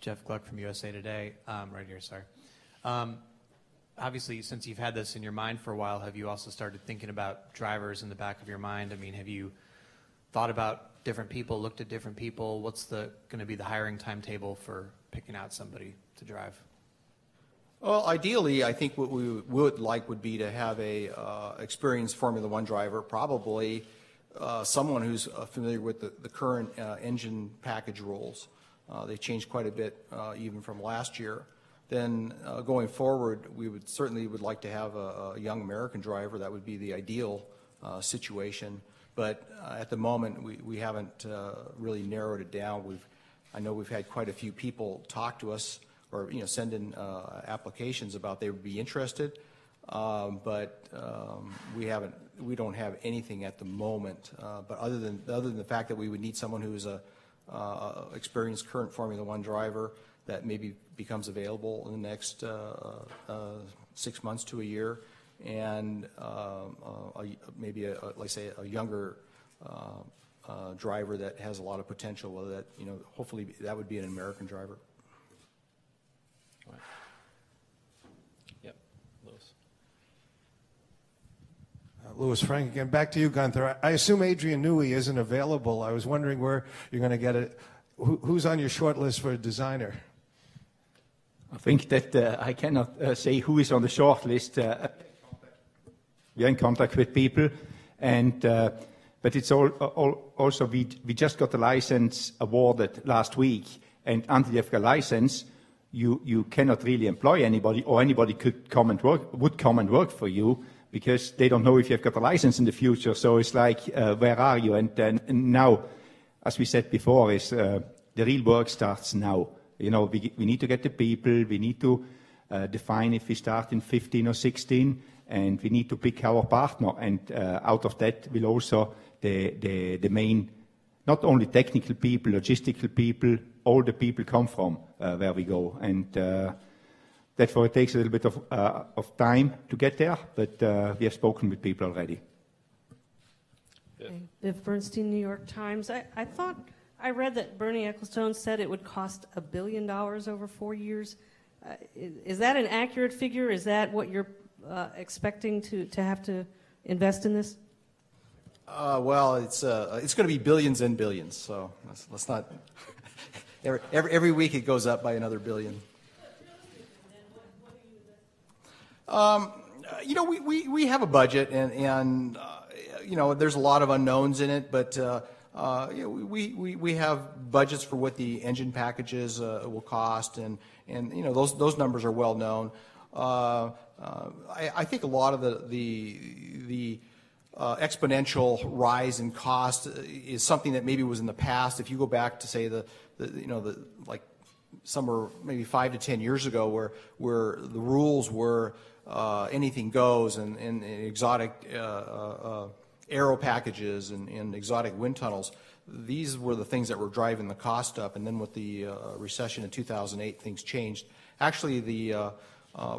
Jeff Gluck from USA Today. Right here, sorry. Obviously, since you've had this in your mind for a while, have you also started thinking about drivers in the back of your mind? I mean, have you thought about different people, looked at different people? What's going to be the hiring timetable for picking out somebody to drive? Well, ideally, I think what we would like would be to have a experienced Formula One driver, probably someone who's familiar with the current engine package rules. They changed quite a bit even from last year. Then going forward, we would certainly like to have a young American driver. That would be the ideal situation. But at the moment, we haven't really narrowed it down. I know we've had quite a few people talk to us or send in applications about they would be interested, but we don't have anything at the moment. But other than the fact that we would need someone who is a experienced current Formula One driver that maybe becomes available in the next 6 months to a year, and maybe like say a younger driver that has a lot of potential. Whether that hopefully that would be an American driver. Right. Yep, Lewis. Louis Frank again. Back to you, Gunther. I assume Adrian Newey isn't available. I was wondering where you're going to get it. Who's on your short list for a designer? I think that I cannot say who is on the short list. We are in contact with people, and but it's also we just got the license awarded last week, and until you have a license, you cannot really employ anybody, or anybody would come and work for you, because they don't know if you've got a license in the future. So it's like, where are you? And now, as we said before, is the real work starts now. We need to get the people. We need to define if we start in 15 or 16, and we need to pick our partner. And out of that will also the main, not only technical people, logistical people, all the people come from where we go. And therefore it takes a little bit of time to get there, but we have spoken with people already. Viv Bernstein, New York Times. I read that Bernie Ecclestone said it would cost $1 billion over 4 years. Is that an accurate figure? Is that what you're expecting to have to invest in this? Well, it's going to be billions and billions. So let's not. Every week it goes up by another billion. We have a budget, and there's a lot of unknowns in it, but we have budgets for what the engine packages will cost, and those numbers are well known. I think a lot of the exponential rise in cost is something that maybe was in the past. If you go back to say like somewhere maybe 5 to 10 years ago, where the rules were anything goes, and exotic aero packages and exotic wind tunnels, these were the things that were driving the cost up. And then with the recession in 2008, things changed. Actually, the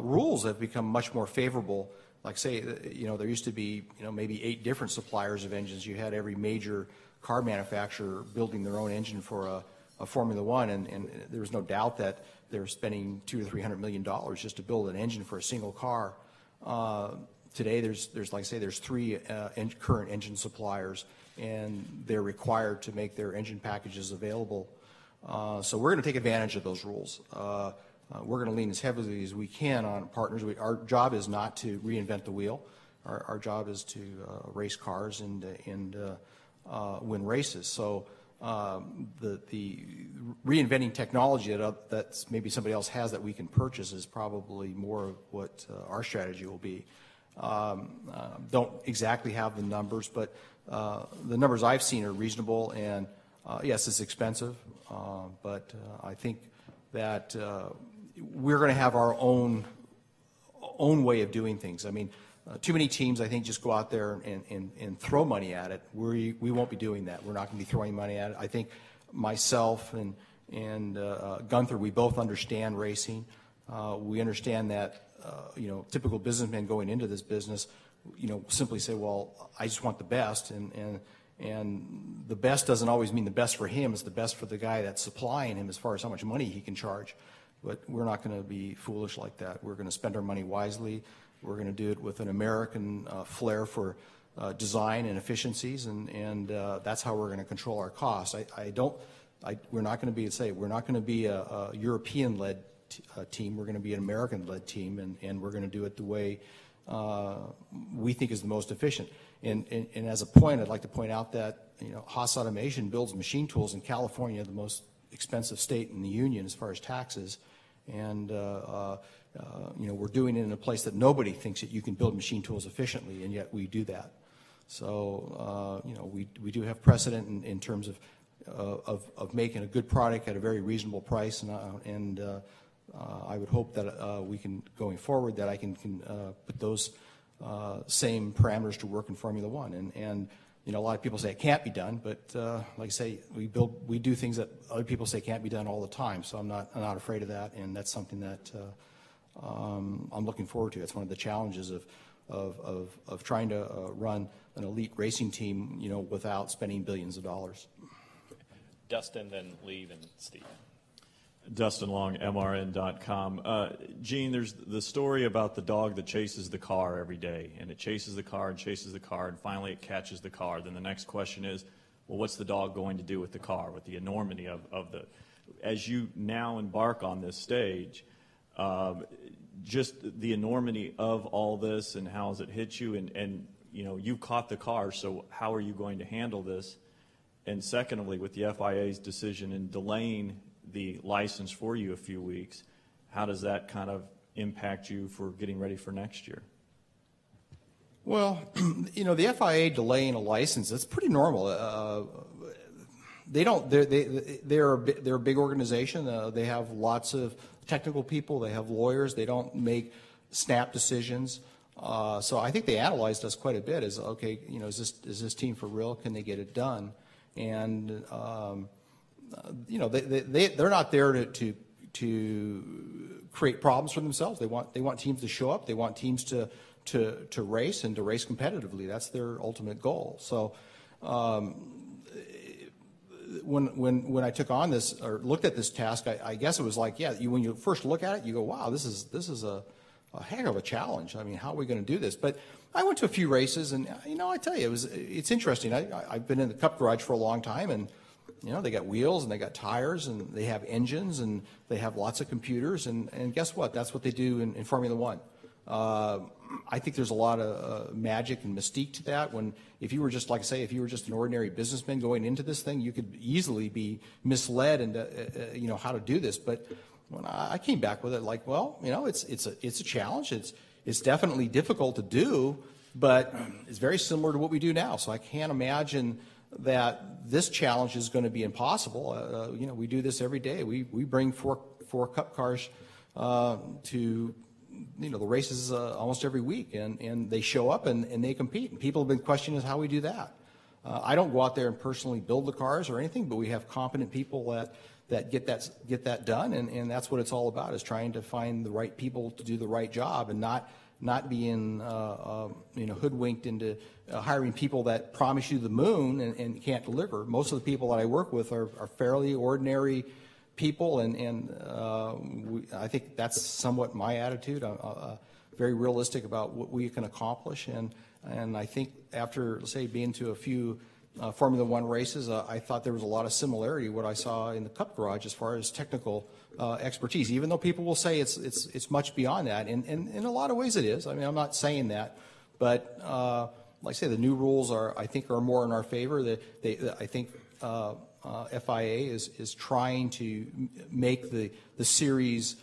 rules have become much more favorable. Like say, there used to be, maybe 8 different suppliers of engines. You had every major car manufacturer building their own engine for a Formula One, and there was no doubt that they're spending $200 or $300 million just to build an engine for a single car. Today, there's like I say, there's 3 current engine suppliers, and they're required to make their engine packages available. So we're going to take advantage of those rules. We're going to lean as heavily as we can on partners. Our job is not to reinvent the wheel. Our job is to race cars and win races. So the reinventing technology that's maybe somebody else has that we can purchase is probably more of what our strategy will be. Don't exactly have the numbers, but the numbers I've seen are reasonable, and yes, it's expensive, but I think that we're going to have our own way of doing things. I mean, too many teams, I think, just go out there and throw money at it. We won't be doing that. We're not going to be throwing money at it. I think myself and Gunther, we both understand racing. We understand that typical businessmen going into this business, simply say, well, I just want the best, and And the best doesn't always mean the best for him. It's the best for the guy that's supplying him as far as how much money he can charge. But we're not going to be foolish like that. We're going to spend our money wisely. We're going to do it with an American flair for design and efficiencies, and that's how we're going to control our costs. We're not going to be a European-led team. We're going to be an American-led team, and we're going to do it the way we think is the most efficient. And as a point, I'd like to point out that Haas Automation builds machine tools in California, the most expensive state in the union as far as taxes, and we're doing it in a place that nobody thinks that you can build machine tools efficiently, and yet we do that. So we do have precedent in terms of making a good product at a very reasonable price, and I would hope that we can, going forward, that I can put those same parameters to work in Formula One. And a lot of people say it can't be done, but like I say, we do things that other people say can't be done all the time. So I'm not afraid of that, and that's something that I'm looking forward to. It's one of the challenges of trying to run an elite racing team, without spending billions of dollars. Dustin, then Lee, and Steve. Dustin Long, MRN.com. Gene, there's the story about the dog that chases the car every day, and it chases the car and chases the car, and finally it catches the car. Then the next question is, well, what's the dog going to do with the car, with the enormity of the... As you now embark on this stage, just the enormity of all this and how has it hit you, and you caught the car, so how are you going to handle this? And secondly, with the FIA's decision in delaying the license for you a few weeks, how does that kind of impact you for getting ready for next year? Well, the FIA delaying a license, that's pretty normal. They're a big organization. They have lots of technical people. They have lawyers. They don't make snap decisions. So I think they analyzed us quite a bit as, okay, is this team for real? Can they get it done? And they're not there to create problems for themselves. They want teams to show up. They want teams to race and to race competitively. That's their ultimate goal. So when I took on this or looked at this task, I guess it was like, when you first look at it, you go, wow, this is a heck of a challenge. I mean, how are we going to do this? But I went to a few races, and I tell you, it's interesting. I've been in the Cup garage for a long time, and they got wheels and they got tires and they have engines and they have lots of computers, and guess what? That's what they do in Formula One. I think there's a lot of magic and mystique to that. If you were just an ordinary businessman going into this thing, you could easily be misled into how to do this. But when I came back with it, it's a challenge. It's definitely difficult to do, but it's very similar to what we do now. So I can't imagine that this challenge is going to be impossible. We do this every day. We bring four Cup cars to the races almost every week, and they show up and they compete. And people have been questioning how we do that. I don't go out there and personally build the cars or anything, but we have competent people that get that done, and that's what it's all about, is trying to find the right people to do the right job and not being hoodwinked into hiring people that promise you the moon and can't deliver. Most of the people that I work with are fairly ordinary people, and I think that's somewhat my attitude. I'm very realistic about what we can accomplish, and I think after, let's say, being to a few Formula One races, I thought there was a lot of similarity what I saw in the Cup garage as far as technical expertise, even though people will say it's much beyond that, and in a lot of ways it is. I mean, I'm not saying that, but like I say, the new rules I think are more in our favor. I think FIA is trying to make the series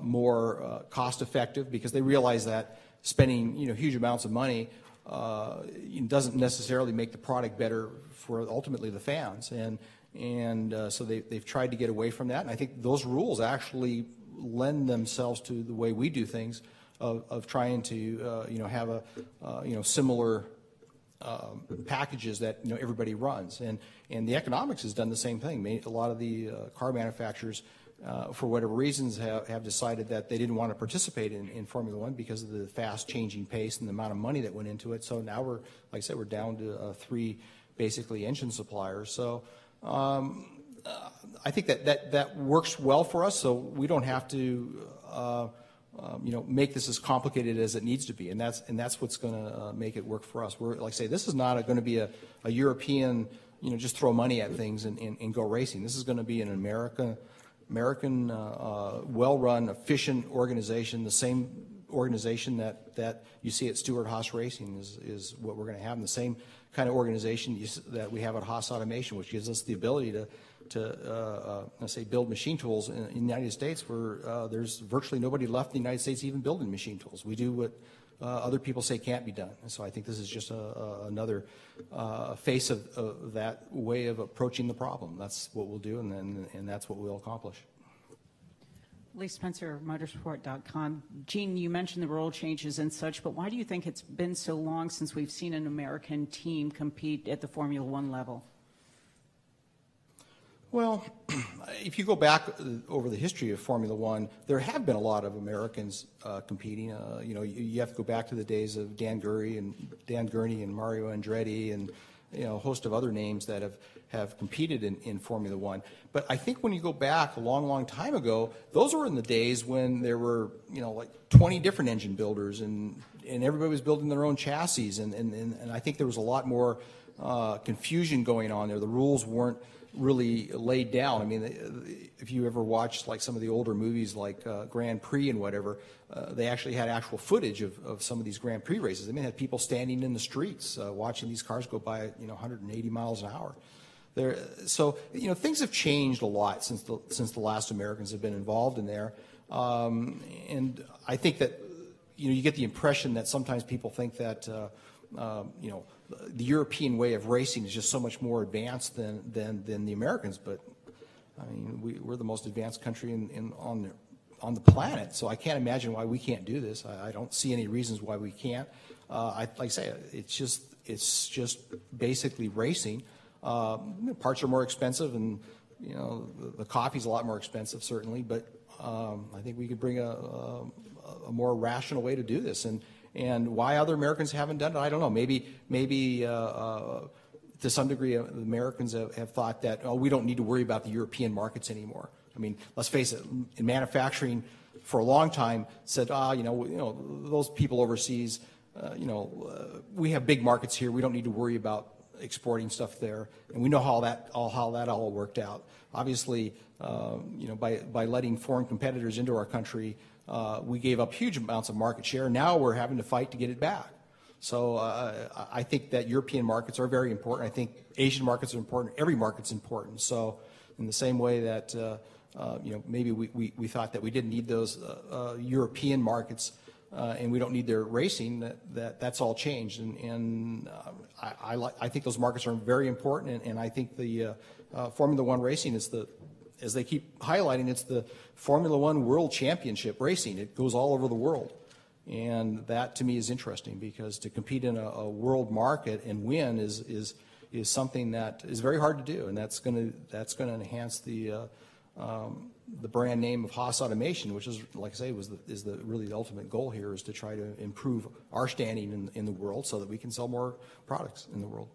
more cost effective, because they realize that spending huge amounts of money doesn't necessarily make the product better for ultimately the fans, and so they've tried to get away from that. And I think those rules actually lend themselves to the way we do things, of trying to have a similar packages that everybody runs, and the economics has done the same thing. A lot of the car manufacturers, for whatever reasons, have decided that they didn't want to participate in Formula One because of the fast changing pace and the amount of money that went into it. So now we're, like I said, we're down to 3 basically engine suppliers. So I think that works well for us. So we don't have to make this as complicated as it needs to be, and that's what's going to make it work for us. We're like I say, this is not going to be a European, just throw money at things and go racing. This is going to be an American, well-run, efficient organization. The same organization that you see at Stewart Haas Racing is what we're going to have, and the same kind of organization that we have at Haas Automation, which gives us the ability to build machine tools in the United States, where there's virtually nobody left in the United States even building machine tools. We do what other people say can't be done. And so I think this is just another face of that way of approaching the problem. That's what we'll do, and that's what we'll accomplish. Lee Spencer, motorsport.com. Gene, you mentioned the rule changes and such, but why do you think it's been so long since we've seen an American team compete at the Formula One level? Well, if you go back over the history of Formula One, there have been a lot of Americans competing. You have to go back to the days of Dan Gurney and Mario Andretti and a host of other names that have competed in Formula One. But I think when you go back a long, long time ago, those were in the days when there were like 20 different engine builders and everybody was building their own chassis, and I think there was a lot more confusion going on there. The rules weren't really laid down. I mean, if you ever watched like some of the older movies like Grand Prix and whatever, they actually had actual footage of some of these Grand Prix races. They had people standing in the streets watching these cars go by at 180 miles an hour. So things have changed a lot since the last Americans have been involved in there, and I think that you get the impression that sometimes people think that the European way of racing is just so much more advanced than the Americans. But I mean, we're the most advanced country on the planet, so I can't imagine why we can't do this. I don't see any reasons why we can't. Like I say, it's just basically racing. Parts are more expensive, and the coffee's a lot more expensive, certainly. But I think we could bring a more rational way to do this. And why other Americans haven't done it, I don't know. Maybe to some degree, Americans have thought that we don't need to worry about the European markets anymore. I mean, let's face it. In manufacturing, for a long time, said, those people overseas, we have big markets here. We don't need to worry about exporting stuff there, and we know how that all worked out. Obviously, by letting foreign competitors into our country, we gave up huge amounts of market share. Now we're having to fight to get it back. So I think that European markets are very important. I think Asian markets are important. Every market's important. So in the same way that maybe we thought that we didn't need those European markets and we don't need their racing, that's all changed. And I think those markets are very important. And I think the Formula One racing is as they keep highlighting, it's the Formula One World Championship racing. It goes all over the world. And that, to me, is interesting, because to compete in a world market and win is something that is very hard to do. And that's going to enhance the brand name of Haas Automation, which is, like I say, is really the ultimate goal here, is to try to improve our standing in the world so that we can sell more products in the world.